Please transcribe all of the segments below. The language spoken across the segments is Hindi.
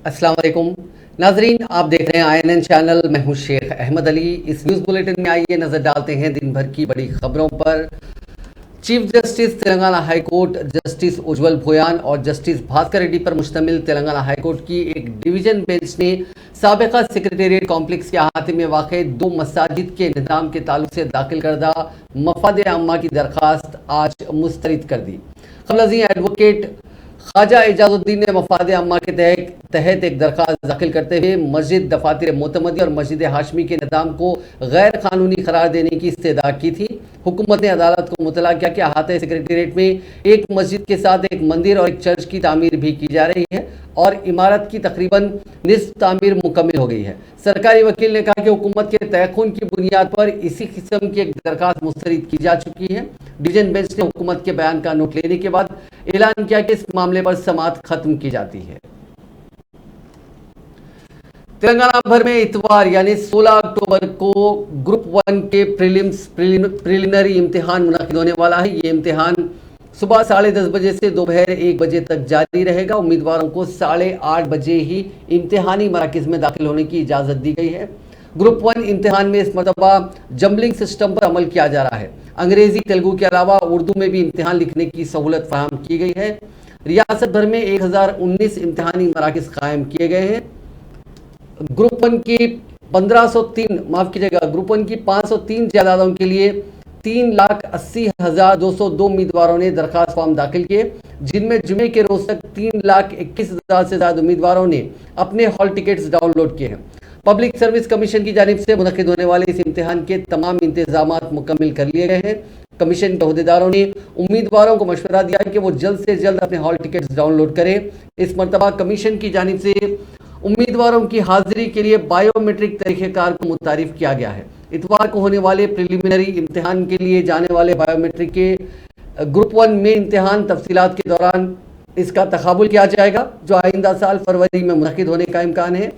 अस्सलाम वालेकुम नाजरीन, आप देख रहे हैं INN चैनल। मैं हूं शेख अहमद अली। इस न्यूज़ बुलेटिन में आइए नज़र डालते हैं दिन भर की बड़ी खबरों पर। Chief justice Telangana high court justice Ujjal Bhuyan और जस्टिस भास्कर रेड्डी पर मुश्तमिल तेलंगाना हाई कोर्ट की एक डिवीजन बेंच ने साबिका सेक्रेटेरिएट कॉम्प्लेक्स के अहाते में वाक़ 2 मसाजिद के निज़ाम के ताल्लुक से दाखिल करदा मफाद आम्मा की दरख्वास्त आज मुस्तरद कर दी। खबलजी एडवोकेट ख्वाजा एजाजुद्दीन ने मफाद अम्मा के तहत एक दरख्वास्त दाखिल करते हुए मस्जिद दफातर मोतमदी और मस्जिद हाशमी के निज़ाम को गैर कानूनी करार देने की इस्तदा की थी। हुकूमत ने अदालत को मुतला किया कि अहाते सेक्रेटेरिएट में एक मस्जिद के साथ एक मंदिर और एक चर्च की तामीर भी की जा रही है और इमारत की तकरीबन निस्फ तामीर मुकम्मल हो गई है। सरकारी वकील ने कहा कि हुकूमत के तयक़ुन की बुनियाद पर इसी किस्म की एक दरख्वास्त मुस्तरद की जा चुकी है। डिवीजन बेंच ने हुकूमत के बयान का नोट लेने के बाद ऐलान किया कि इस मामले पर समाअत खत्म की जाती है। तेलंगाना भर में इतवार यानी 16 अक्टूबर को ग्रुप 1 के प्रिलिमिनरी इम्तिहान मुनक़िद होने वाला है। ये इम्तिहान सुबह 10:30 बजे से दोपहर 1 बजे तक जारी रहेगा। उम्मीदवारों को 8:30 बजे ही इम्तिहानी मराकज़ में दाखिल होने की इजाज़त दी गई है। ग्रुप 1 इम्तिहान में इस मरतबा जम्बलिंग सिस्टम पर अमल किया जा रहा है। अंग्रेज़ी तेलुगु के अलावा उर्दू में भी इम्तिहान लिखने की सहूलत फराहम की गई है। रियासत भर में 1019 इम्तिहानी मराकज़ कायम किए गए हैं। ग्रुप 1 की 503 जायदादों के लिए 3,80,202 उम्मीदवारों ने दरखास्त फॉर्म दाखिल किए, जिनमें जुमे के रोज तक 3,21,000 से ज्यादा उम्मीदवारों ने अपने हॉल टिकट्स डाउनलोड किए हैं। पब्लिक सर्विस कमीशन की जानिब से मुनक़िद होने वाले इस इम्तिहान के तमाम इंतजामात मुकम्मल कर लिए गए हैं। कमीशन के अहदेदारों ने उम्मीदवारों को मशवरा दिया कि वो जल्द से जल्द अपने हॉल टिकट्स डाउनलोड करें। इस मरतबा कमीशन की जानिब से उम्मीदवारों की हाजिरी के लिए बायोमेट्रिक तरीक़ेकार को मुतारिफ किया गया है। इतवार को होने वाले प्रिलिमिनरी इम्तिहान के लिए जाने वाले बायोमेट्रिक के ग्रुप 1 में इम्तिहान तफसीलात के दौरान इसका तक़ाबुल किया जाएगा, जो आइंदा साल फरवरी में मुनक़िद होने का इम्कान है।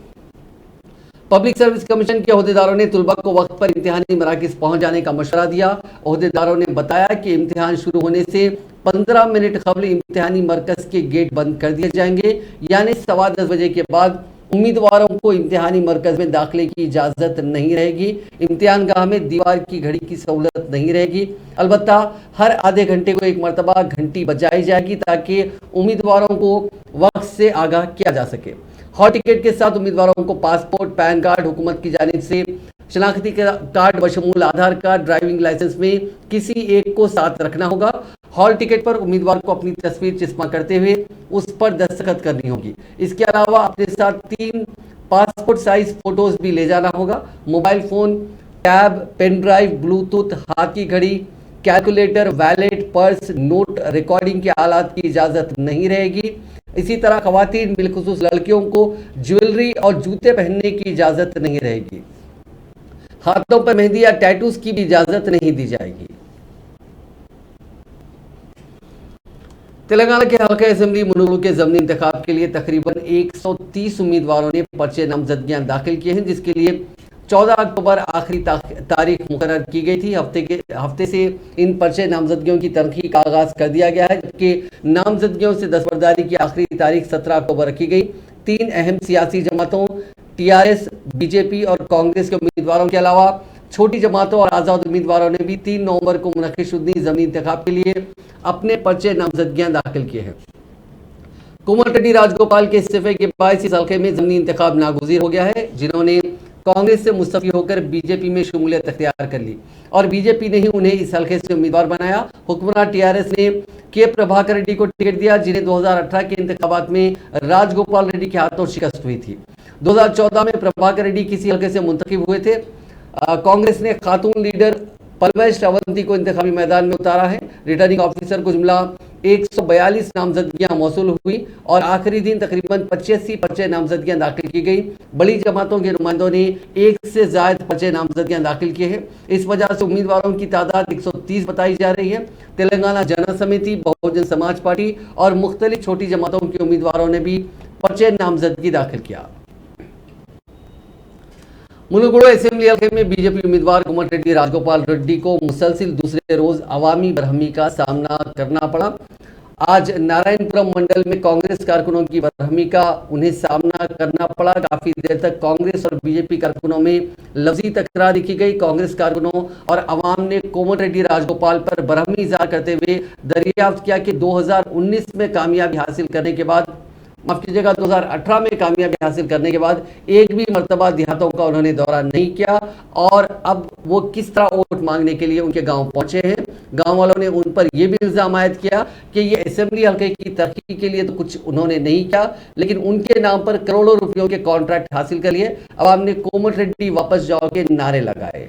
पब्लिक सर्विस कमीशन के अहदेदारों ने तुलबा को वक्त पर इम्तिहानी मराकज़ पहुँच जाने का मशवरा दिया। अहदेदारों ने बताया कि इम्तिहान शुरू होने से 15 मिनट कबल इम्तिहानी मरकज़ के गेट बंद कर दिए जाएंगे, यानी 10:15 बजे के बाद उम्मीदवारों को इम्तिहानी मरकज़ में दाखिले की इजाज़त नहीं रहेगी। इम्तिहान गाह में दीवार की घड़ी की सहूलत नहीं रहेगी। अलबत्ता हर आधे घंटे को एक मरतबा घंटी बजाई जाएगी ताकि उम्मीदवारों को वक्त से आगाह किया जा सके। हॉल टिकट के साथ उम्मीदवारों को पासपोर्ट, पैन कार्ड, हुकूमत की जानिब से शनाख्ती कार्ड बशमूल आधार कार्ड, ड्राइविंग लाइसेंस में किसी एक को साथ रखना होगा। हॉल टिकट पर उम्मीदवार को अपनी तस्वीर चिस्मा करते हुए उस पर दस्तखत करनी होगी। इसके अलावा अपने साथ 3 पासपोर्ट साइज फोटोज भी ले जाना होगा। Mobile phone, tab, pen drive, Bluetooth, हाथ की घड़ी, calculator, wallet, purse, note recording के आलात की इजाज़त नहीं रहेगी। इसी तरह ख़वातीन बिलखुसूस लड़कियों को ज्वेलरी और जूते पहनने की इजाज़त नहीं रहेगी। हाथों पर मेहंदी या टैटूज की भी इजाज़त नहीं दी जाएगी। तेलंगाना के हल्का असेंबली मुनुगुरु के ज़मीनी इंतखाब के लिए तकरीबन 130 उम्मीदवारों ने पर्चे नामजदगियां दाखिल किए हैं, जिसके लिए 14 अक्टूबर आखिरी तारीख मुकर्रर की गई थी। हफ्ते से इन पर्चे नामजदगियों की तनखी का आगाज़ कर दिया गया है, जबकि नामजदगियों से दस्तबरदारी की आखिरी तारीख 17 अक्टूबर रखी गई। 3 अहम सियासी जमातों TRS, BJP और कांग्रेस के उम्मीदवारों के अलावा छोटी जमातों और आज़ाद उम्मीदवारों ने भी 3 नवंबर को मुनक़िद शुदनी ज़मीनी इंतखाब के लिए अपने पर्चे नामजदगियां दाखिल किए हैं। कोमटिरेड्डी राजगोपाल के इस्तीफे के बाद इस हल्के में ज़मीनी इंतखाब नागुज़ीर हो गया है, जिन्होंने कांग्रेस से मुस्तफ़ी होकर BJP में शमूलियत अख्तियार कर ली और BJP ने ही उन्हें इस हल्के से उम्मीदवार बनाया। हुक्मरान TRS ने के प्रभाकर रेड्डी को टिकट दिया, जिन्हें 2018 के इंतखाबात में राजगोपाल रेड्डी के हाथों शिकस्त हुई थी। 2014 में प्रभाकर रेड्डी किसी हल्के से मुंतखब हुए थे। कांग्रेस ने खातून लीडर पलवेश श्रावंती को इंतखाबी मैदान में उतारा है। रिटर्निंग ऑफिसर को जुमला 142 नामजदगियां मौसूल हुई और आखिरी दिन तकरीबन 85 पर्चे नामजदगियां दाखिल की गई। बड़ी जमातों के नुमाइंदों ने 1 से ज़ायद पर्चे नामजदगियां दाखिल किए हैं। इस वजह से उम्मीदवारों की तादाद 130 बताई जा रही है। तेलंगाना जन समिति, बहुजन समाज पार्टी और मुख्तलिफ छोटी जमातों के उम्मीदवारों ने भी पर्चे नामजदगी दाखिल किया। मुनुगुरु असेंबली हल्के में BJP उम्मीदवार कोमटिरेड्डी राजगोपाल रेड्डी को मुसलसिल दूसरे रोज अवामी बरहमी का सामना करना पड़ा। आज नारायणपुरम मंडल में कांग्रेस कारकुनों की बदहमी का उन्हें सामना करना पड़ा। काफी देर तक कांग्रेस और बीजेपी कारकुनों में लफ्जी तकरार देखी गई। कांग्रेस कारकुनों और अवाम ने कोमटिरेड्डी राजगोपाल पर बरहमी इज़हार करते हुए दरियाफ्त किया कि 2019 में कामयाबी हासिल करने के बाद, माफ कीजिएगा, 2018 में कामयाबी हासिल करने के बाद एक भी मर्तबा देहातों का उन्होंने दौरा नहीं किया और अब वो किस तरह वोट मांगने के लिए उनके गांव पहुंचे हैं। गांव वालों ने उन पर यह भी इल्जाम आयद किया कि ये असेंबली हल्के की तरक्की के लिए तो कुछ उन्होंने नहीं किया, लेकिन उनके नाम पर करोड़ों रुपयों के कॉन्ट्रैक्ट हासिल कर लिए। अवाम ने कोमटिरेड्डी वापस जाओ के नारे लगाए।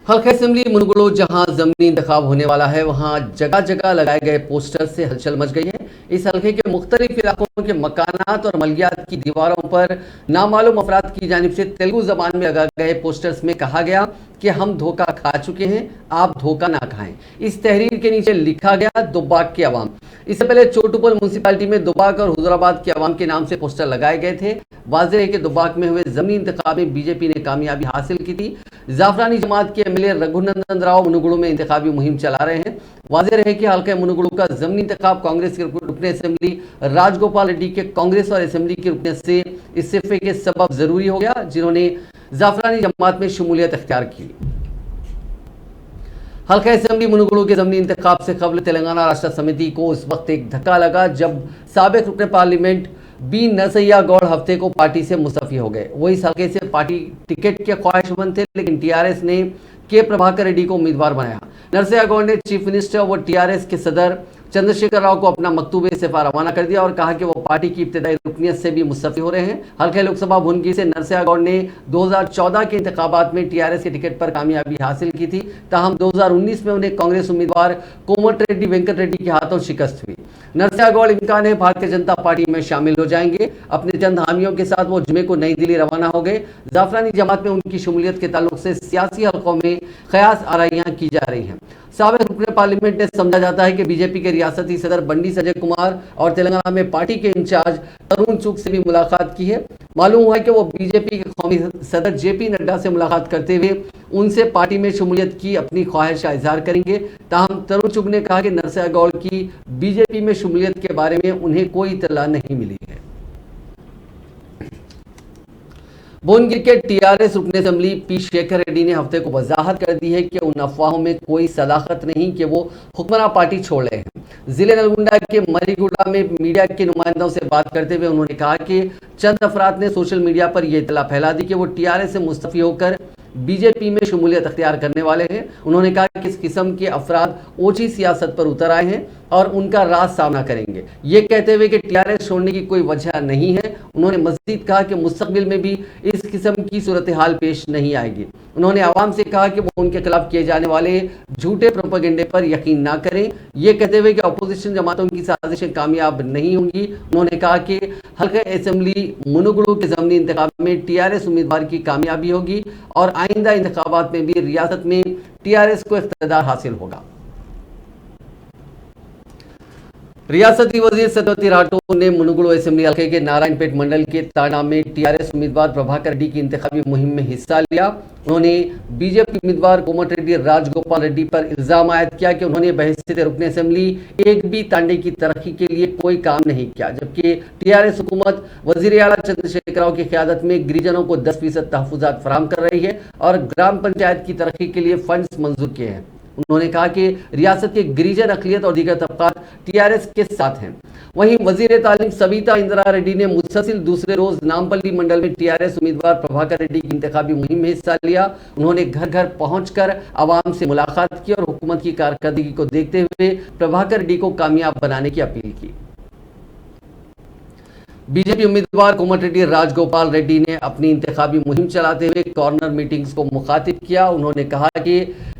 हल्का असेंबली मुनगुड़ो जहां ज़मीनी इंतखाब होने वाला है, वहां जगह जगह लगाए गए पोस्टर से हलचल मच गई है। इस हल्के के मुख्तलिफ इलाकों के मकानात और मलियात की दीवारों पर नामालूम अफराद की जानिब से तेलुगु जबान में लगाए गए पोस्टर्स में कहा गया कि हम धोखा खा चुके हैं, आप धोखा ना खाएं। इस तहरीर के नीचे लिखा गया दुब्बाक की आवाम। इससे पहले चोटुपल म्यूनसिपालिटी में दुब्बाक और हुजराबाद की आवाम के नाम से पोस्टर लगाए गए थे। वाज़ेह है कि दुब्बाक में हुए ज़मीनी इंतखाब में बीजेपी ने कामयाबी हासिल की थी। जाफरानी जमात के एमएलए रघुनंदन राव मुनुगुड़ू में इंतखाबी मुहिम चला रहे हैं। वाज़ेह रहे कि हल्के मुनुगुड़ू का ज़मीनी इंतखाब कांग्रेस के रुकने असेंबली राजगोपाल रेड्डी के कांग्रेस और असेंबली के रुकने से इस्तीफे के सबब जरूरी हो गया, जिन्होंने जाफरानी जमात में शमूलियत अख्तियार की। हल्का असेंबली मुनुगुड़ू के ज़मीनी इंतखाब से कबल तेलंगाना राष्ट्र समिति को उस वक्त एक धक्का लगा जब साबिक रुकने पार्लियामेंट बी नरसैया गौड़ हफ्ते को पार्टी से मुस्तफी हो गए। वो इस हल्के से पार्टी टिकट के ख्वाहिशमंद थे, लेकिन टीआरएस ने के प्रभाकर रेड्डी को उम्मीदवार बनाया। नरसैया गौड़ ने चीफ मिनिस्टर व टीआरएस के सदर चंद्रशेखर राव को अपना मकतूब इस्तीफा रवाना कर दिया और कहा कि वो पार्टी की इब्तदाई रुकनियत से भी मुस्तफी हो रहे हैं। हल्के लोकसभा भुनगी से नरसैया गौड़ ने 2014 के इंतखाबात में टीआरएस के टिकट पर कामयाबी हासिल की थी, ताहम 2019 में उन्हें कांग्रेस उम्मीदवार कोमटिरेड्डी वेंकट रेड्डी के हाथों शिकस्त हुई। नरसैया गौड़ इम्कान है भारतीय जनता पार्टी में शामिल हो जाएंगे। अपने चंद हामियों के साथ वो जुमे को नई दिल्ली रवाना हो गए। जाफरानी जमात में उनकी शमूलियत के ताल्लुक से सियासी हलकों में ख्यास आराइयां की जा रही हैं। साबिक रुकने पार्लियामेंट ने समझा जाता है कि बीजेपी के रियासती सदर बंडी संजय कुमार और तेलंगाना में पार्टी के इंचार्ज तरुण चुग से भी मुलाकात की है। मालूम हुआ है कि वो बीजेपी के कौमी सदर जेपी नड्डा से मुलाकात करते हुए उनसे पार्टी में शमूलियत की अपनी ख्वाहिश का इजहार करेंगे। ताहम तरुण चुग ने कहा कि नरसैया गौड़ की बीजेपी में शमूलियत के बारे में उन्हें कोई इत्तला नहीं मिली है। भुवनगिर के टीआरएस रुकने असेंबली पी शेखर रेड्डी ने हफ्ते को वजाहत कर दी है कि उन अफवाहों में कोई सदाकत नहीं कि वो हुक्मरान पार्टी छोड़ रहे हैं। जिले नलगुंडा के मरीगुड़ा में मीडिया के नुमाइंदों से बात करते हुए उन्होंने कहा कि चंद अफराद ने सोशल मीडिया पर यह इतला फैला दी कि वो टीआरएस से मुस्तफी होकर बीजेपी में शमूलियत अख्तियार करने वाले हैं। उन्होंने कहा कि इस किस्म के अफराद ओछी सियासत पर उतर आए हैं और उनका राज सामना करेंगे, ये कहते हुए कि टीआरएस छोड़ने की कोई वजह नहीं है। उन्होंने मजीद कहा कि मुस्तकबिल में भी इस किस्म की सूरत हाल पेश नहीं आएगी। उन्होंने आवाम से कहा कि वो उनके खिलाफ किए जाने वाले झूठे प्रोपेगेंडे पर यकीन ना करें, ये कहते हुए कि अपोजिशन जमातों की साजिशें कामयाब नहीं होंगी। उन्होंने कहा कि हल्का असेंबली मुनुगुड़ू के ज़मीनी इंतखाब में टीआरएस उम्मीदवार की कामयाबी होगी और आइंदा इंतखाबात में भी रियासत में टीआरएस को इख्तियार हासिल होगा। रियासती वजीर सत्यवती राठौर ने मुनुगुरु असेंबली हल्के के नारायणपेट मंडल के ताना में टीआरएस उम्मीदवार प्रभाकर रेड्डी की इंतखाबी मुहिम में हिस्सा लिया। उन्होंने बीजेपी उम्मीदवार कोमटिरेड्डी राजगोपाल रेड्डी पर इल्जाम आयद किया कि उन्होंने बहैसियत रुकन असेंबली एक भी तांडे की तरक्की के लिए कोई काम नहीं किया, जबकि टीआरएस हुकूमत वजीर आला चंद्रशेखर राव की क़यादत में गिरिजनों को 10% तहफ़्फ़ुज़ात फराहम कर रही है और ग्राम पंचायत की तरक्की के लिए फंड्स मंजूर किए हैं। उन्होंने कहा कि रियासत के गिरिजन अक़लियत और दीगर तबक़ात टीआरएस के साथ हैं। वहीं वजीर तालीम सविता इंदिरा रेड्डी ने मुसलसिल दूसरे रोज नामपल्ली मंडल में टीआरएस उम्मीदवार प्रभाकर रेड्डी की इंतखाबी मुहिम में हिस्सा लिया। उन्होंने घर घर पहुंचकर आवाम से मुलाकात की और हुकूमत की कारकर्दगी को देखते हुए प्रभाकर रेड्डी को कामयाब बनाने की अपील की। बीजेपी उम्मीदवार कोमटिरेड्डी राजगोपाल रेड्डी ने अपनी इंतखाबी मुहिम चलाते हुए कॉर्नर मीटिंग्स को मुखातिब किया। उन्होंने कहा कि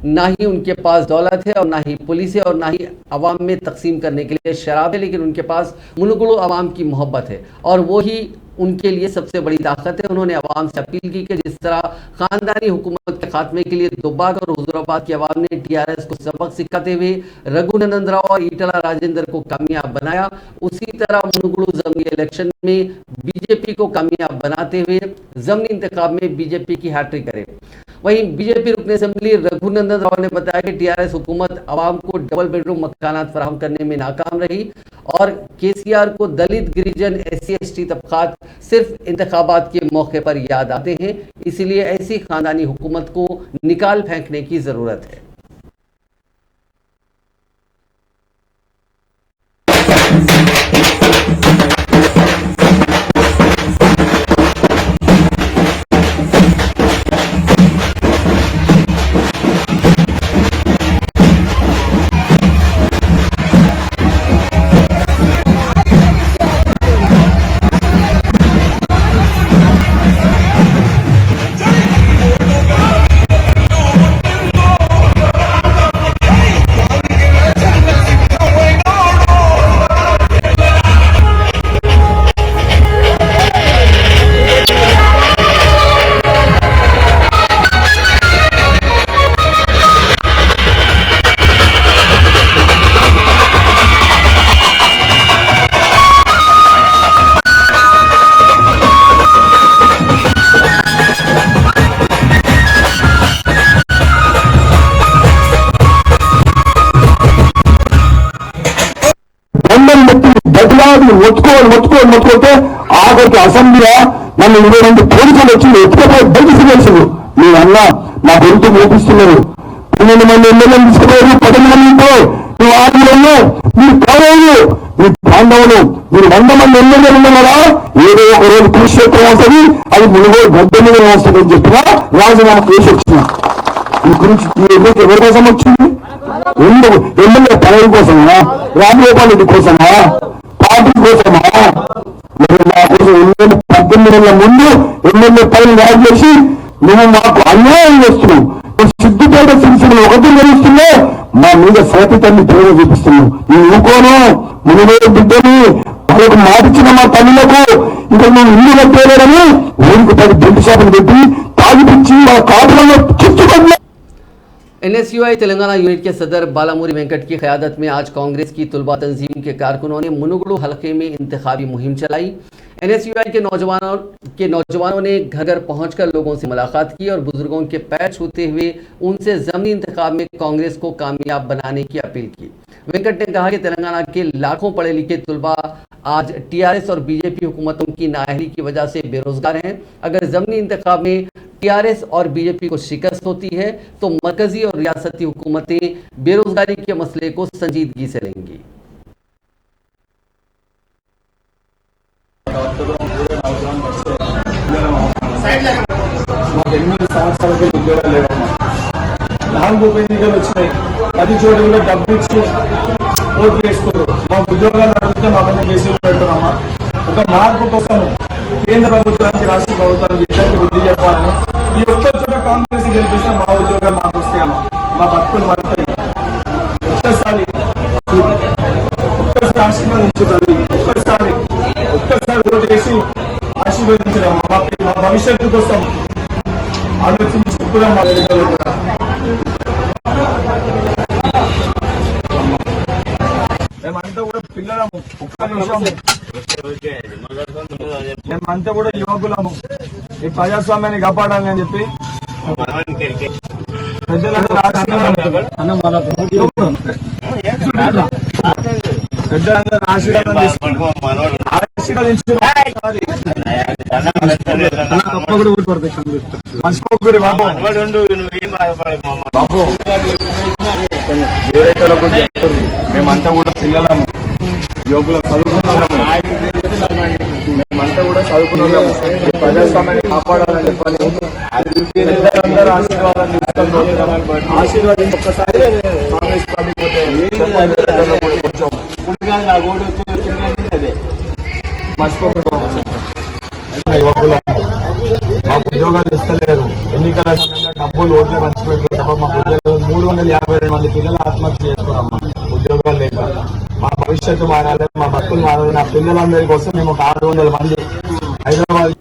ना ही उनके पास दौलत है और ना ही पुलिस है और ना ही अवाम में तकसीम करने के लिए शराब है, लेकिन उनके पास मुनुगुरु अवाम की मोहब्बत है और वो ही उनके लिए सबसे बड़ी ताकत है। उन्होंने अवाम से अपील की कि जिस तरह खानदानी हुकूमत के खात्मे के लिए दुब्बाक और हुजूराबाद की अवाम ने टीआरएस को सबक सिखाते हुए रघुनंदन राव और ईटला राजेंद्र को कामयाब बनाया, उसी तरह मुनुगुरु ज़मीनी इलेक्शन में बीजेपी को कामयाब बनाते हुए ज़मीनी इंतखाब में बीजेपी की हैट्रिक करे। वहीं बीजेपी रुकन असेंबली रघुनंदन राव ने बताया कि टीआरएस हुकूमत अवाम को डबल बेडरूम मकानात फराहम करने में नाकाम रही और केसीआर को दलित, गिरिजन, SC/ST तबकात सिर्फ इंतखाबात के मौके पर याद आते हैं, इसलिए ऐसी खानदानी हुकूमत को निकाल फेंकने की जरूरत है। మొత్తుకుంటే ఆఖరికి అసెంబ్లీలో నన్ను 22 పోలీసులు వచ్చి ఎత్తుకపోయి బయటికి తెలిసింది. మీ అన్న నా గొంతు మోపిస్తున్నారు. 12 మంది ఎమ్మెల్యేలు తీసుకుపోయారు, 10 మందితో నువ్వు ఆదిలో మీరు కావాలి, మీరు పాండవులు, మీరు 100 మంది ఎమ్మెల్యేలు ఉన్నారా, ఏదో ఒక రోజు కురుక్షేత్రం వస్తుంది, అది మునుగోడు గడ్డ మీద వస్తుందని చెప్పినా రాజీనామా కేసు వచ్చిన ఈ గురించి ఎవరి కోసం వచ్చింది? ఎమ్మెల్యే పదవి కోసమా, రాజగోపాల్ రెడ్డి కోసమా, పార్టీ కోసమా? నా కోసం 18 నెలల ముందు ఎమ్మెల్యే పదవి రాజు చేసి నువ్వు మాకు అన్యాయం చేస్తున్నావు. సిద్దిపేట సిరిసిల్ల ఒకటి గెలుస్తున్నా మా మీద సహతితాన్ని ప్రేమ చూపిస్తున్నావు. నేను ఊకోను, మునుగోడు బిడ్డని వాళ్ళకు మాటిచ్చిన మా తల్లులకు ఇంకా నువ్వు ఇల్లు కట్టేలేదని ఊరికి 10 బెల్ట్ షాపులు పెట్టి తాగిపించి వాళ్ళ కాపులలో చుట్టుపడి। NSUI तेलंगाना यूनिट के सदर बालामुरी वेंकट की क़यादत में आज कांग्रेस की तुलबा तंजीम के कारकुनों ने मुनुगुरु हलके में इंतखाबी मुहिम चलाई। NSUI के नौजवानों ने घर घर पहुंचकर लोगों से मुलाकात की और बुजुर्गों के पैर छूते हुए उनसे ज़मीनी इंतखाब में कांग्रेस को कामयाब बनाने की अपील की। वेंकट ने कहा कि तेलंगाना के लाखों पढ़े लिखे तुलबा आज टीआरएस और बीजेपी हुकूमतों की नाअहली की वजह से बेरोजगार हैं। अगर ज़मीनी इंतखाब में टीआरएस और बीजेपी को शिकस्त होती है तो मरकजी और रियासती हुकूमतें बेरोजगारी के मसले को संजीदगी से लेंगी। మార్పు కోసం కేంద్ర ప్రభుత్వానికి రాష్ట్ర ప్రభుత్వానికి ఇద్దరికి బుద్ధి చెప్పాలని ఈ ఒక్క చోట కాంగ్రెస్ గెలిపిస్తే మా ఉద్యోగాలు మాకు వస్తాయమ్మా, మా బతుకులు మారుతాయి. ఒక్కసారి ఆశీర్వదించుతుంది, ఒక్కసారి ఓటు చేసి ఆశీర్వదించడం మా భవిష్యత్తు కోసం ఆలోచించి చెప్పుదాం. మా ఎన్నికలు కూడా మేమంతా కూడా పిల్లల నిమిషం మేమంతా కూడా యువకులము ఈ ప్రజాస్వామ్యాన్ని కాపాడాలి అని చెప్పి పెద్దలందరూ ఆశీర్వాదం మర్చిపోకూరి బాబు బాబు మేమంతా కూడా పిల్లలము యువకులు చదువుకున్నాము మేమంతా కూడా చదువుకున్నాము ప్రజాస్వామ్యాన్ని కాపాడాలని చెప్పాలి పెద్దలందరూ ఆశీర్వాదాన్ని ఆశీర్వాదం ఒక్కసారి కాంగ్రెస్ పార్టీ కొంచెం మర్చిపోకూడదు యువకులు మాకు ఉద్యోగాలు ఇస్తలేరు ఎన్నికల సమయంలో డబ్బులు ఓట్లు పంచిపెట్టారు తప్ప మాకు ఉద్యోగాలు 352 మంది పిల్లలు ఆత్మహత్య చేసుకున్నాం ఉద్యోగాలు లేక మా భవిష్యత్తు మారాలి మా బతుకులు మారాలి నా పిల్లలందరి కోసం మేము ఒక 600 మంది హైదరాబాద్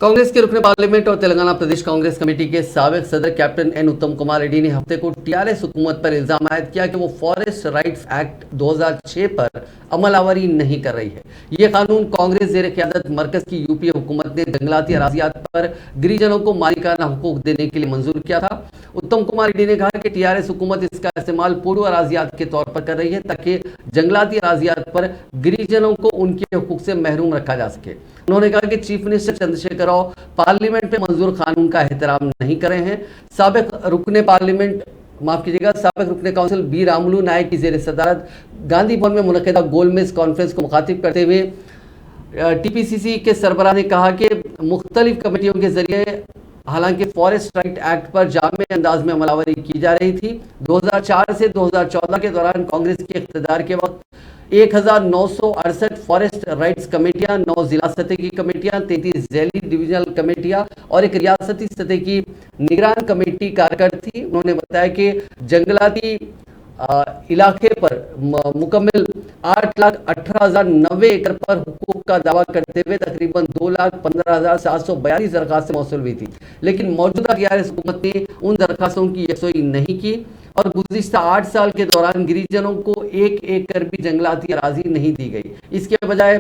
कांग्रेस के रुकने पार्लियामेंट और तेलंगाना प्रदेश कांग्रेस कमेटी के साबिक सदर कैप्टन एन उत्तम कुमार रेड्डी ने हफ्ते को टीआरएस हुकूमत पर इल्जाम आयद किया कि वो फॉरेस्ट राइट्स एक्ट 2006 पर अमलावरी नहीं कर रही है। ये कानून कांग्रेस जेर क़यादत मरकज की यूपीए हुकूमत ने जंगलाती अराजियात पर गिरिजनों को मालिकाना हुकूक देने के लिए मंजूर किया था। उत्तम कुमार रेड्डी ने कहा कि टीआरएस हुकूमत इसका इस्तेमाल पूर्व अराजियात के तौर पर कर रही है ताकि जंगलाती अराजियात पर गिरिजनों को उनके हुकूक से महरूम रखा जा सके। उन्होंने कहा कि chief minister Chandrashekhar Rao parliament में मंजूर कानून का एहतराम नहीं कर रहे हैं। साबिक रुकने पार्लियामेंट माफ कीजिएगा साबिक रुकने काउंसिल बी रामुलू नायक की जेर सदारत गांधी भवन में मुनक़िदा गोलमेज कॉन्फ्रेंस को मुखातिब करते हुए टीपीसीसी के सरबराह ने कहा कि मुख्तलिफ कमेटियों के जरिए हालांकि फॉरेस्ट राइट एक्ट पर जामे अंदाज में अमलावरी की जा रही थी। 2004 से 2014 के दौरान कांग्रेस के इक़्तिदार के वक्त 1968 फॉरेस्ट राइट्स कमेटियां, 9 जिला सतह की कमेटियां, 33 ज़ैली डिविजनल कमेटियां और एक रियासती सतह की निगरान कमेटी कारगर थी। उन्होंने बताया कि जंगलाती इलाके पर मुकम्मल 8,18,090 एकड़ पर हुकूक का दावा करते हुए तकरीबन 2,15,742 दरखास्तें मौसूल हुई थी, लेकिन मौजूदा टीआरएस हुकूमत ने उन दरखास्तों की यकसुई नहीं की और गुज़िश्ता 8 साल के दौरान गिरिजनों को 1 एकड़ भी जंगलाती अराजी नहीं दी गई। इसके बजाय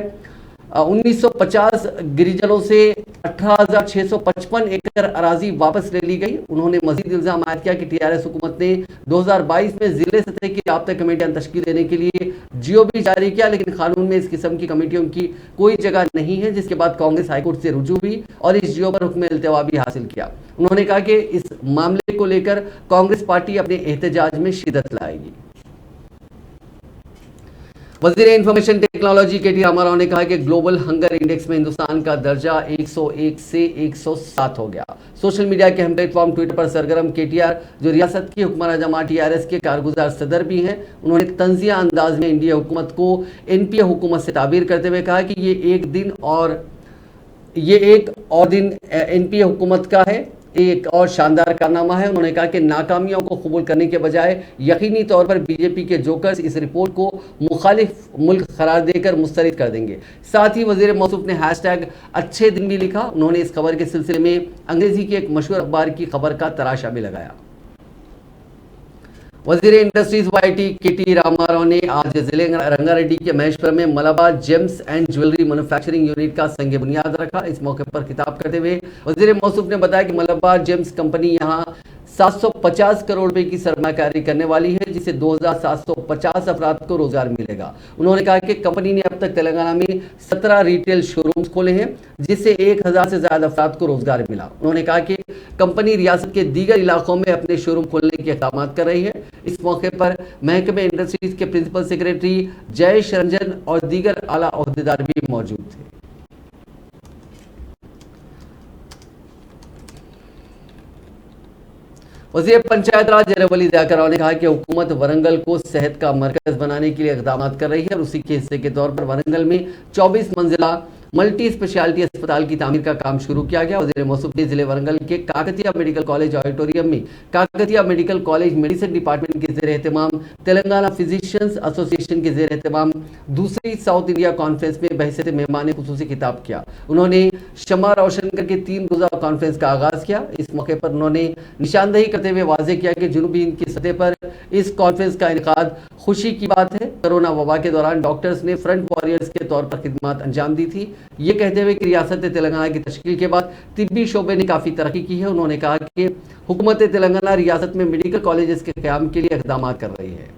1950 गिरिजनों से 18,655 एकड़ अराजी वापस ले ली गई। उन्होंने मजीद इल्जाम आयद किया कि टीआरएस हुकूमत ने 2022 में जिले सतह की राब्ता कमेटियां तश्कील देने के लिए जीओ भी जारी किया, लेकिन कानून में इस किस्म की कमेटियों की कोई जगह नहीं है, जिसके बाद कांग्रेस हाईकोर्ट से रुजू हुई और इस जीओ पर हुक्म इल्तवा भी हासिल किया। उन्होंने कहा कि इस मामले को लेकर कांग्रेस पार्टी अपने एहतजाज में शिद्दत लाएगी। वज़ीर इंफॉर्मेशन टेक्नोलॉजी केटी रामाराव ने कहा कि ग्लोबल हंगर इंडेक्स में हिंदुस्तान का दर्जा 101 से 107 हो गया। सोशल मीडिया के अहम प्लेटफॉर्म ट्विटर पर सरगर्म केटीआर, जो रियासत की हुक्मरान जमात टीआरएस के कारगुजार सदर भी हैं, उन्होंने तंजिया अंदाज में इंडिया हुकूमत को एनपीए हुकूमत से ताबीर करते हुए कहा कि ये एक और दिन एनपीए हुकूमत का है, एक और शानदार कारनामा है। उन्होंने कहा कि नाकामियों को कबूल करने के बजाय यकीनी तौर पर बीजेपी के जोकर्स इस रिपोर्ट को मुखालिफ मुल्क करार देकर मुस्तरद कर देंगे। साथ ही वज़ीर मौसूफ ने हैशटैग अच्छे दिन भी लिखा। उन्होंने इस खबर के सिलसिले में अंग्रेजी की एक मशहूर अखबार की खबर का तराशा भी लगाया। वज़ीर इंडस्ट्रीज व आईटी केटी रामाराव ने आज जिले रंगारेड्डी के महेशपुर में Malabar James and jewellery manufacturing unit का संग बुनियाद रखा। इस मौके पर खिताब करते हुए वज़ीर मौसूफ ने बताया कि मलाबार जेम्स कंपनी यहां 750 करोड़ रुपए की सरमाकारी करने वाली है, जिससे 2,750 अफराद को रोजगार मिलेगा। उन्होंने कहा कि कंपनी ने अब तक तेलंगाना में 17 रिटेल शोरूम्स खोले हैं, जिससे 1,000 से ज्यादा अफराद को रोजगार मिला। उन्होंने कहा कि कंपनी रियासत के दीगर इलाकों में अपने शोरूम खोलने के इक़दाम कर रही है। इस मौके पर महकमे इंडस्ट्रीज के प्रिंसिपल सेक्रेटरी जयेश रंजन और दीगर आला ओहदेदार भी मौजूद थे। वज़ीर पंचायत राज एरवली दयाकर राव ने कहा कि हुकूमत वरंगल को सेहत का मरकज बनाने के लिए इक़दाम कर रही है और उसी के हिस्से के तौर पर वरंगल में 24 मंजिला मल्टी स्पेशलिटी अस्पताल की तामीर का काम शुरू किया गया। वज़ीर मौसूफ ने जिले वरंगल के काकतिया मेडिकल कॉलेज ऑडिटोरियम में Kakatiya medical college medicine department के ज़ेर एहतमाम तेलंगाना फिजिशियंस एसोसिएशन के ज़ेर एहतमाम दूसरी साउथ इंडिया कॉन्फ्रेंस में बहसीत मेहमान खुसूसी खिताब किया। उन्होंने शम्मा रोशन करके 3 रोज़ा कॉन्फ्रेंस का आगाज किया। इस मौके पर उन्होंने निशानदही करते हुए वाज़ेह किया कि जुनूबी हिंद की सतह पर इस कॉन्फ्रेंस का इनेकाद खुशी की बात है। कोरोना वबा के दौरान डॉक्टर्स ने फ्रंट वॉरियर्स के तौर पर खिदमत अंजाम दी थी। ये कहते हुए कि रियासत तेलंगाना की तश्कील के बाद तिब्बी शोबे ने काफ़ी तरक्की की है। उन्होंने कहा कि हुकूमत तेलंगाना रियासत में मेडिकल कॉलेजेस के क़याम के लिए इक़दाम कर रही है।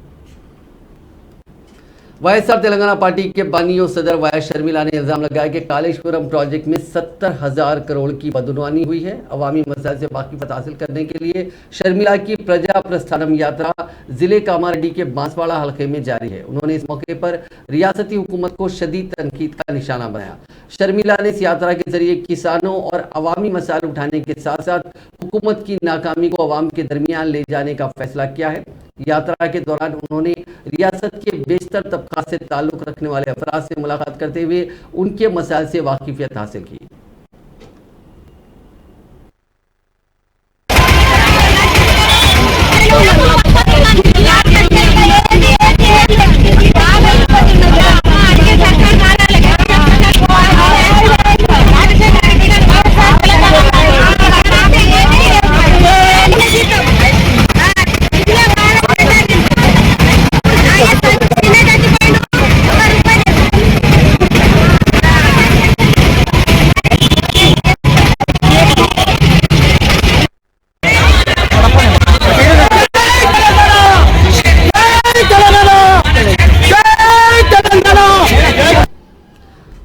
वाईएसआर तेलंगाना पार्टी के बानी और सदर वाई शर्मिला ने इल्जाम लगाया कि कालेश्वरम प्रोजेक्ट में 70,000 करोड़ की बदनवानी हुई है। अवामी मसाइल से वाकिफत हासिल करने के लिए शर्मिला की प्रजा प्रस्थानम यात्रा जिले कामारेड्डी के बांसवाड़ा हल्के में जारी है। उन्होंने इस मौके पर रियासती हुकूमत को शदीद तनकीद का निशाना बनाया। शर्मिला ने इस यात्रा के जरिए किसानों और अवामी मसाइल उठाने के साथ साथ हुकूमत की नाकामी को अवाम के दरमियान ले जाने का फैसला किया है। यात्रा के दौरान उन्होंने रियासत के बेशतर तबका से ताल्लुक रखने वाले अफराद से मुलाकात करते हुए उनके मसाइल से वाकिफियत हासिल की।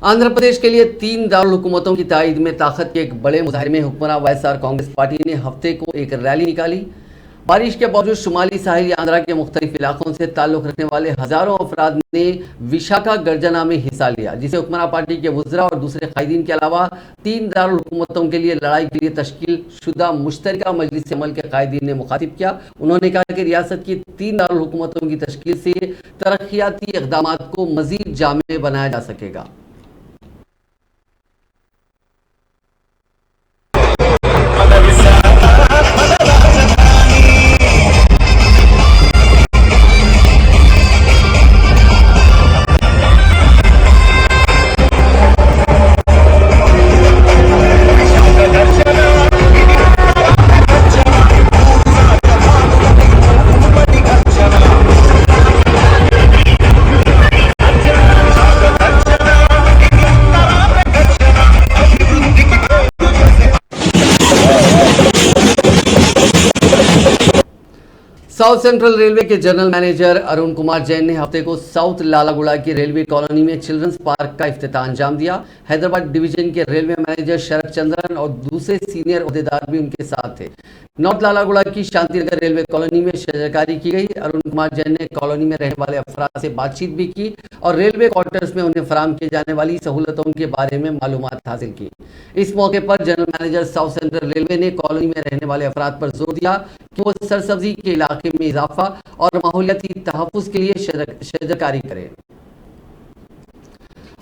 आंध्र प्रदेश के लिए 3 दारुल हुकूमतों की तायद में ताकत के एक बड़े मुजाहरे में हुक्मरान वाईएसआर कांग्रेस पार्टी ने हफ्ते को एक रैली निकाली। बारिश के बावजूद शुमाली साहिल आंध्रा के मुख्तलिफ इलाकों से ताल्लुक रखने वाले हजारों अफराद ने विशाखा गर्जना में हिस्सा लिया, जिसे हुक्मरान पार्टी के वज़रा और दूसरे कायदीन के अलावा 3 दारुल हुकूमतों के लिए लड़ाई के लिए तश्कील शुदा मुश्तरका मजलिस अमल के कायदीन ने मुखातिब किया। उन्होंने कहा कि रियासत की 3 दारुल हुकूमतों की तश्कील से तरक्याती इक़दाम को मज़ीद जामे बनाया जा सकेगा। साउथ सेंट्रल रेलवे के जनरल मैनेजर अरुण कुमार जैन ने हफ्ते को साउथ लालागुड़ा की रेलवे कॉलोनी में चिल्ड्रंस पार्क का इफ्तिताह अंजाम दिया। हैदराबाद डिवीजन के रेलवे मैनेजर शरद चंद्रन और दूसरे सीनियर ओहदेदार भी उनके साथ थे। नॉर्थ लालागुड़ा की शांतिनगर रेलवे कॉलोनी में शजरकारी की गई। अरुण कुमार जैन ने कॉलोनी में रहने वाले अफराद से बातचीत भी की और रेलवे क्वार्टर्स में उन्हें फराहम की जाने वाली सहूलतों के बारे में मालूमात हासिल की। इस मौके पर general manager south central railway ने कॉलोनी में रहने वाले अफराद पर जोर दिया कि वो सरसब्जी के इलाके में इजाफा और माहौलियाती तहफ़्फ़ुज़ के लिए शजरकारी करें।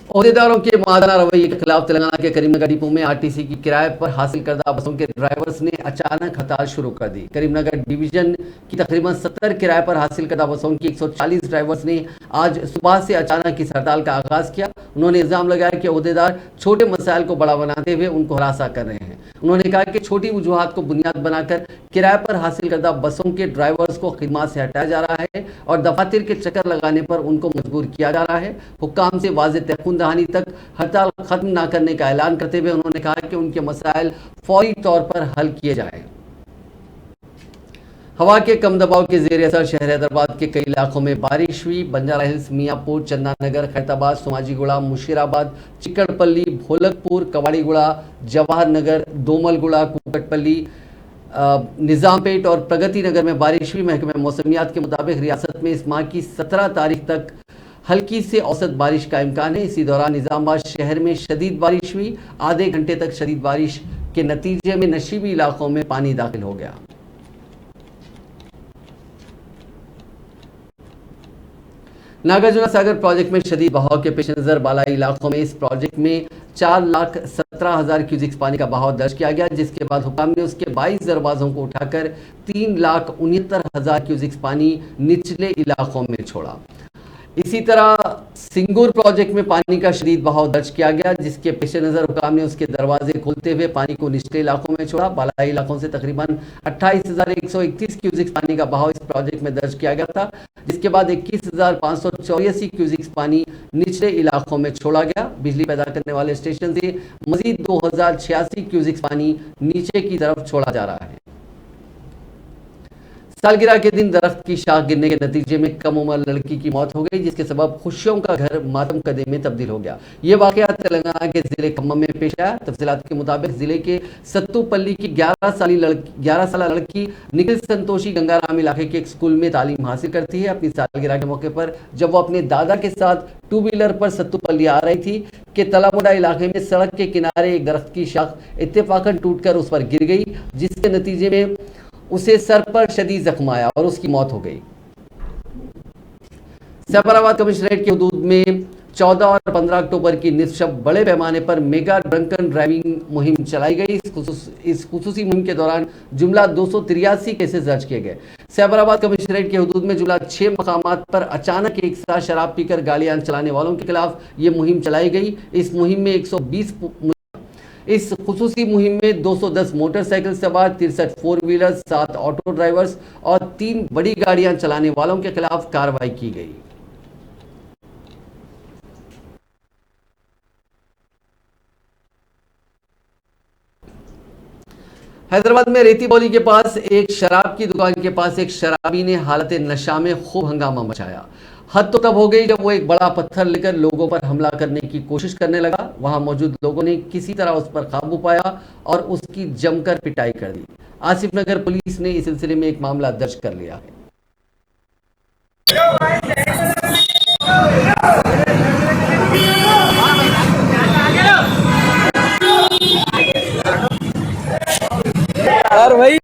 ओहदेदारों के मुआदना रवैये के खिलाफ तेलंगाना के करीमनगर डिपो में आरटीसी की किराए पर हासिल करदा बसों के ड्राइवर्स ने अचानक हड़ताल शुरू कर दी। करीमनगर डिवीजन की तकरीबन 70 किराए पर हासिल करदा बसों की 140 ड्राइवर्स ने आज सुबह से अचानक इस हड़ताल का आगाज किया। उन्होंने इल्जाम लगाया कि ओहदेदार छोटे मसाइल को बड़ा बनाते हुए उनको हरासा कर रहे हैं। उन्होंने कहा कि छोटी वजूहात को बुनियाद बनाकर किराए पर हासिल करदा बसों के ड्राइवर्स को खिदमत से हटाया जा रहा है और दफातर के चक्कर लगाने पर उनको मजबूर किया जा रहा है। हुक्काम से वाज़ेह तयक़ुन दहानी तक हड़ताल खत्म न करने का ऐलान करते हुए उन्होंने कहा कि उनके मसाइल फौरी तौर पर हल किए जाएं। हवा के कम दबाव के ज़ेर असर शहर हैदराबाद के कई इलाकों में बारिश हुई। बंजारा हिल्स, मियाँपुर, चंदानगर, खैरताबाद, सोमाजीगुड़ा, मुशीराबाद, चिकड़पल्ली, भोलकपुर, कवाड़ीगुड़ा, जवाहर नगर, दोमलगुड़ा, कुकटपल्ली, निज़ामपेट और प्रगति नगर में बारिश हुई। महकमे मौसमियात के मुताबिक रियासत में इस माह की 17 तारीख तक हल्की से औसत बारिश का इम्कान है। इसी दौरान निज़ामाबाद शहर में शदीद बारिश हुई। आधे घंटे तक शदीद बारिश के नतीजे में नशीबी इलाकों में पानी दाखिल हो गया। नागार्जुना सागर प्रोजेक्ट में शदीद बहाव के पेश नज़र बालाई इलाकों में इस प्रोजेक्ट में 4,17,000 क्यूसिक पानी का बहाव दर्ज किया गया, जिसके बाद हुकाम ने उसके 22 दरवाजों को उठाकर 3,69,000 क्यूसिक पानी निचले इलाकों में छोड़ा। इसी तरह सिंगूर प्रोजेक्ट में पानी का शदीद बहाव दर्ज किया गया, जिसके पेश नज़र हुकाम ने उसके दरवाजे खोलते हुए पानी को निचले इलाकों में छोड़ा। बालाई इलाकों से तकरीबन 28,131 क्यूसिक पानी का बहाव इस प्रोजेक्ट में दर्ज किया गया था, जिसके बाद 21,584 क्यूसिक पानी निचले इलाकों में छोड़ा गया। बिजली पैदा करने वाले स्टेशन से मजीद 2,086 क्यूसिक पानी नीचे की तरफ छोड़ा जा रहा है। सालगिरह के दिन दरख्त की शाख गिरने के नतीजे में कम उम्र लड़की की मौत हो गई, जिसके सबब खुशियों का घर मातम कदे में तब्दील हो गया। ये वाकया तेलंगाना के जिले खम्मम में पेश आया। तफसीलात के मुताबिक जिले के सत्तूपल्ली की 11 साल लड़की निखिल संतोषी गंगाराम इलाके के एक स्कूल में तालीम हासिल करती है। अपनी सालगिरह के मौके पर जब वो अपने दादा के साथ 2 व्हीलर पर सत्तूपल्ली आ रही थी कि तलामुडा इलाके में सड़क के किनारे एक दरख्त की शाख इत्तेफाकन टूटकर उस पर गिर गई, जिसके नतीजे में उसे सर पर शदीद जख्म आया और उसकी मौत हो गई। सैफराबाद कमिश्नरेट की हदूद में 14 और 15 अक्टूबर की निस्फ शब बड़े पैमाने पर मेगा ड्रंकन ड्राइविंग मुहिम चलाई गई। इस खुसूसी मुहिम के दौरान जुमला 283 केसेस दर्ज किए गए। सैफराबाद कमिश्नरेट की हदूद में जुमला 6 मकामात पर अचानक एक साथ शराब पीकर गाड़ियां चलाने वालों के खिलाफ ये मुहिम चलाई गई। इस मुहिम में 120 इस खुसूसी मुहिम में 210 मोटरसाइकिल सवार, 63 4 व्हीलर, 7 ऑटो ड्राइवर्स और 3 बड़ी गाड़ियां चलाने वालों के खिलाफ कार्रवाई की गई। हैदराबाद में रेती बौली के पास एक शराब की दुकान के पास एक शराबी ने हालत नशा में खूब हंगामा मचाया। हद तो तब हो गई जब वो एक बड़ा पत्थर लेकर लोगों पर हमला करने की कोशिश करने लगा। वहां मौजूद लोगों ने किसी तरह उस पर काबू पाया और उसकी जमकर पिटाई कर दी। आसिफ नगर पुलिस ने इस सिलसिले में एक मामला दर्ज कर लिया है। और भाई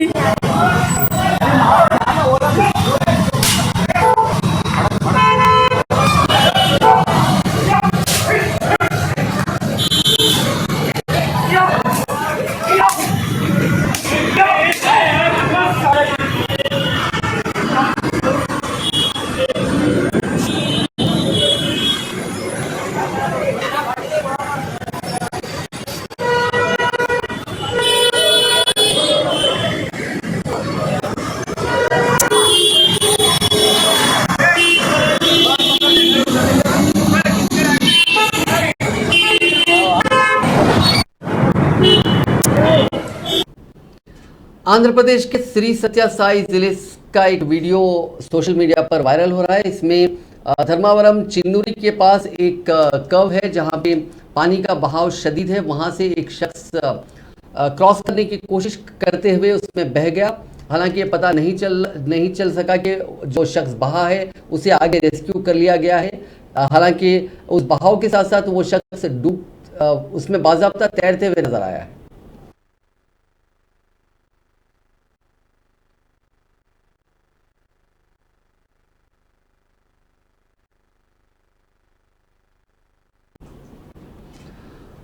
आंध्र प्रदेश के श्री सत्या साई जिले का एक वीडियो सोशल मीडिया पर वायरल हो रहा है। इसमें धर्मावरम चिन्नूरी के पास एक कर्व है जहां पे पानी का बहाव शदीद है। वहां से एक शख्स क्रॉस करने की कोशिश करते हुए उसमें बह गया। हालांकि ये पता नहीं चल सका कि जो शख्स बहा है उसे आगे रेस्क्यू कर लिया गया है। हालांकि उस बहाव के साथ साथ वो शख्स उसमें बाज़ाब्ता तैरते हुए नजर आया है।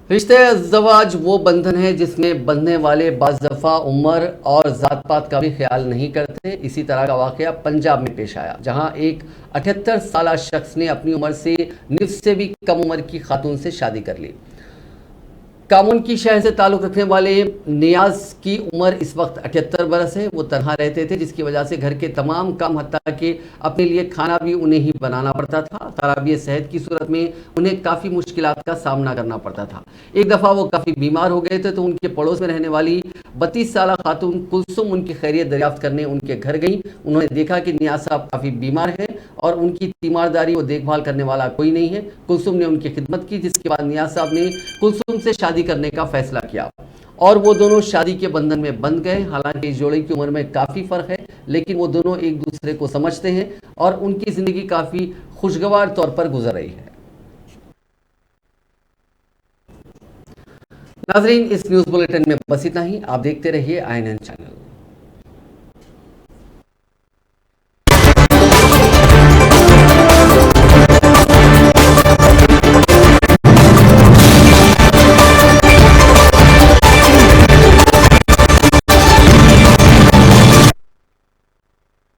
रिश्ते अज़्ज़वाज वो बंधन है जिसमें बंधने वाले बाज़ दफ़ा उम्र और ज़ात पात का भी ख्याल नहीं करते। इसी तरह का वाक़या पंजाब में पेश आया, जहां एक 78 साला शख्स ने अपनी उम्र से निफ्स से भी कम उम्र की खातून से शादी कर ली। कामुन की शहर से ताल्लुक़ रखने वाले नियाज की उम्र इस वक्त 78 बरस है। वो तनहा रहते थे, जिसकी वजह से घर के तमाम काम हत्ता कि अपने लिए खाना भी उन्हें ही बनाना पड़ता था। खराबी सेहत की सूरत में उन्हें काफ़ी मुश्किलात का सामना करना पड़ता था। एक दफ़ा वो काफ़ी बीमार हो गए थे तो उनके पड़ोस में रहने वाली 32 साला खातून कुलसुम उनकी खैरियत दरियाफ्त करने उनके घर गई। उन्होंने देखा कि नियाज साहब काफ़ी बीमार हैं और उनकी तीमारदारी व देखभाल करने वाला कोई नहीं है। कुलसुम ने उनकी खिदमत की, जिसके बाद नियाज साहब ने कुलसुम से शादी करने का फैसला किया और वो दोनों शादी के बंधन में बंध गए। हालांकि इस जोड़े की उम्र में काफ़ी फ़र्क है, लेकिन वो दोनों एक दूसरे को समझते हैं और उनकी ज़िंदगी काफ़ी खुशगवार तौर पर गुजर रही है। नाज़रीन, इस न्यूज़ बुलेटिन में बस इतना ही। आप देखते रहिए INN चैनल।